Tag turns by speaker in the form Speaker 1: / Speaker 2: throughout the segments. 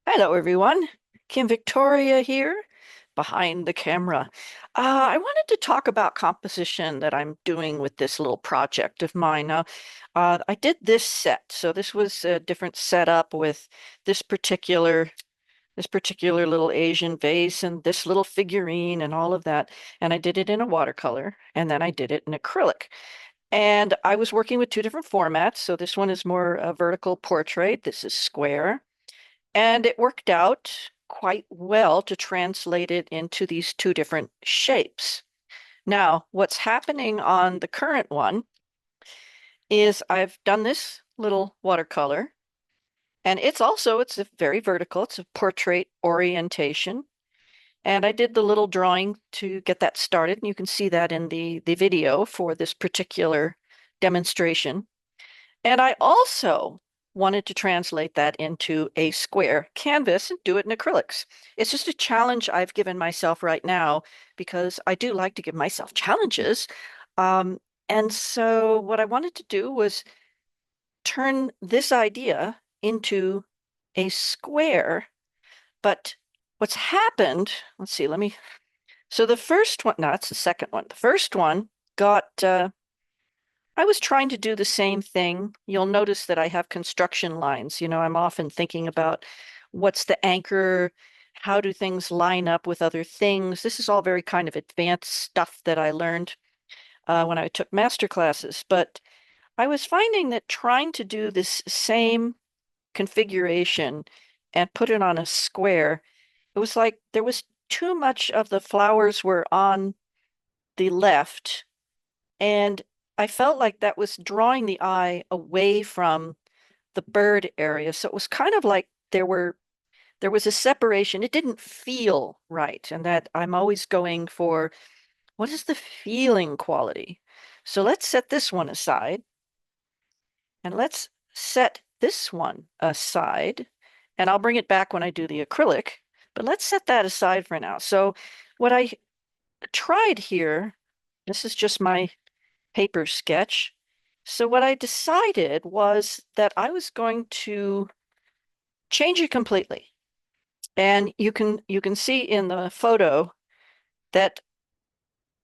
Speaker 1: Hello, everyone. Kim Victoria here, behind the camera. I wanted to talk about composition that I'm doing with this little project of mine. I did this set, so this was a different setup with this particular this particular little Asian vase and this little figurine and all of that. And I did it in a watercolor, and then I did it in acrylic. And I was working with two different formats. So this one is more a vertical portrait. This is square. And it worked out quite well to translate it into these two different shapes. Now, what's happening on the current one is I've done this little watercolor, and it's a very vertical, it's a portrait orientation. And I did the little drawing to get that started, and you can see that in the video for this particular demonstration. And I also wanted to translate that into a square canvas and do it in acrylics. It's just a challenge I've given myself right now because I do like to give myself challenges. Um, and so what I wanted to do was turn this idea into a square. But what's happened, let's see, so the first one, no, that's the second one. The first one got, I was trying to do the same thing. You'll notice that I have construction lines. I'm often thinking about what's the anchor, how do things line up with other things. This is all very kind of advanced stuff that I learned when I took master classes. But I was finding that trying to do this same configuration and put it on a square, it was like there was too much of the flowers were on the left, and I felt like that was drawing the eye away from the bird area. So it was kind of like there was a separation. It didn't feel right. And that I'm always going for what is the feeling quality? So let's set this one aside and let's set this one aside. And I'll bring it back when I do the acrylic, but let's set that aside for now. So what I tried here, this is just my paper sketch. So what I decided was that I was going to change it completely. And you can see in the photo that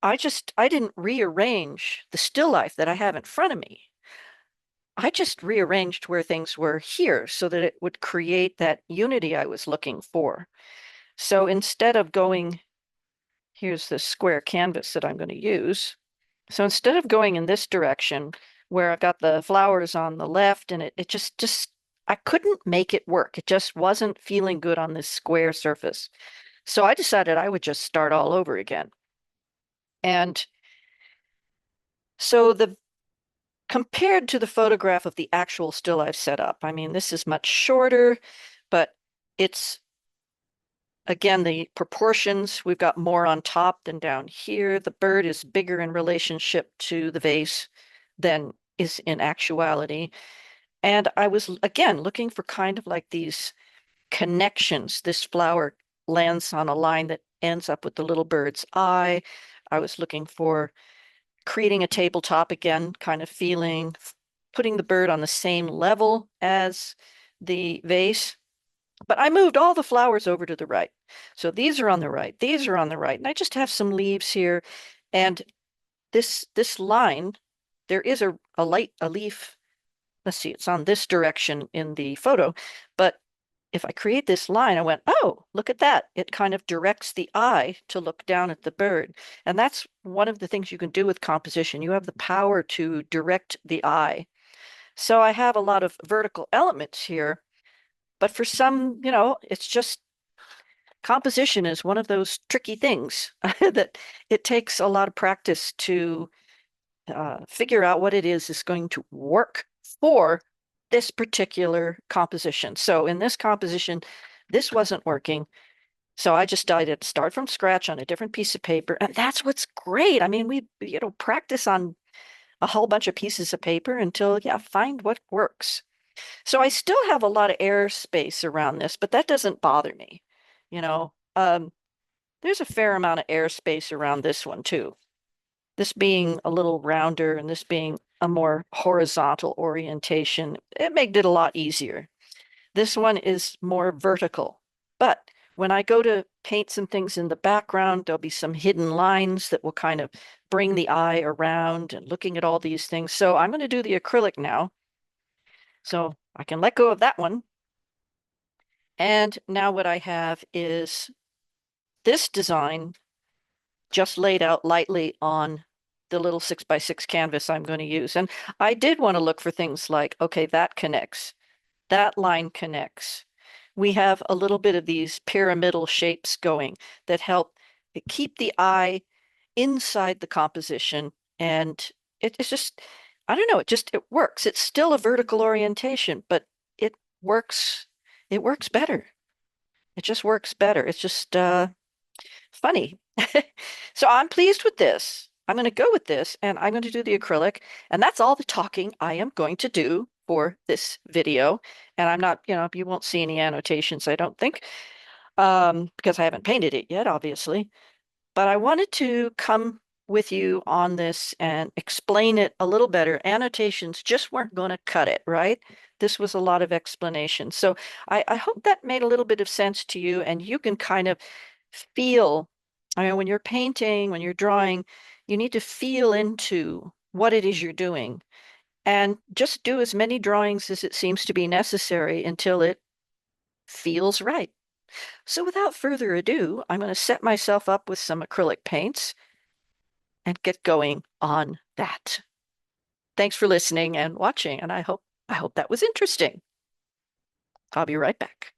Speaker 1: I didn't rearrange the still life that I have in front of me. I just rearranged where things were here so that it would create that unity I was looking for. So instead of going, here's the square canvas that I'm going to use. So instead of going in this direction where I've got the flowers on the left and it just I couldn't make it work. It just wasn't feeling good on this square surface. So I decided I would just start all over again. And so the compared to the photograph of the actual still I've set up, I mean, this is much shorter, but it's again the proportions, we've got more on top than down here. The bird is bigger in relationship to the vase than is in actuality. And I was again looking for kind of like these connections. This flower lands on a line that ends up with the little bird's eye. I was looking for creating a tabletop again, kind of feeling, putting the bird on the same level as the vase. But I moved all the flowers over to the right. So these are on the right, these are on the right. And I just have some leaves here. And this line, there is a leaf. Let's see, it's on this direction in the photo. But if I create this line, I went, oh, look at that. It kind of directs the eye to look down at the bird. And that's one of the things you can do with composition. You have the power to direct the eye. So I have a lot of vertical elements here, but for some, it's just composition is one of those tricky things that it takes a lot of practice to figure out what it is going to work for this particular composition. So in this composition, this wasn't working. So I just decided to start from scratch on a different piece of paper. And that's what's great. I mean, we, practice on a whole bunch of pieces of paper until, yeah, find what works. So I still have a lot of airspace around this, but that doesn't bother me. You know, um, there's a fair amount of airspace around this one too. This being a little rounder and this being a more horizontal orientation, it made it a lot easier. This one is more vertical. But when I go to paint some things in the background, there'll be some hidden lines that will kind of bring the eye around and looking at all these things. So I'm going to do the acrylic now. So I can let go of that one. And now what I have is this design just laid out lightly on the little 6x6 canvas I'm going to use. And I did want to look for things like, okay, that connects. That line connects. We have a little bit of these pyramidal shapes going that help keep the eye inside the composition. And it's just, I don't know, it works. It's still a vertical orientation, but it works, it works better. It just works better. It's just funny. So I'm pleased with this. I'm going to go with this and I'm going to do the acrylic. And that's all the talking I am going to do for this video. And I'm not, you won't see any annotations, I don't think, because I haven't painted it yet, obviously. But I wanted to come with you on this and explain it a little better. Annotations just weren't going to cut it, right? This was a lot of explanation. So I hope that made a little bit of sense to you and you can kind of feel, I mean, when you're painting, when you're drawing, you need to feel into what it is you're doing and just do as many drawings as it seems to be necessary until it feels right. So without further ado, I'm going to set myself up with some acrylic paints and get going on that. Thanks for listening and watching, and I hope that was interesting. I'll be right back.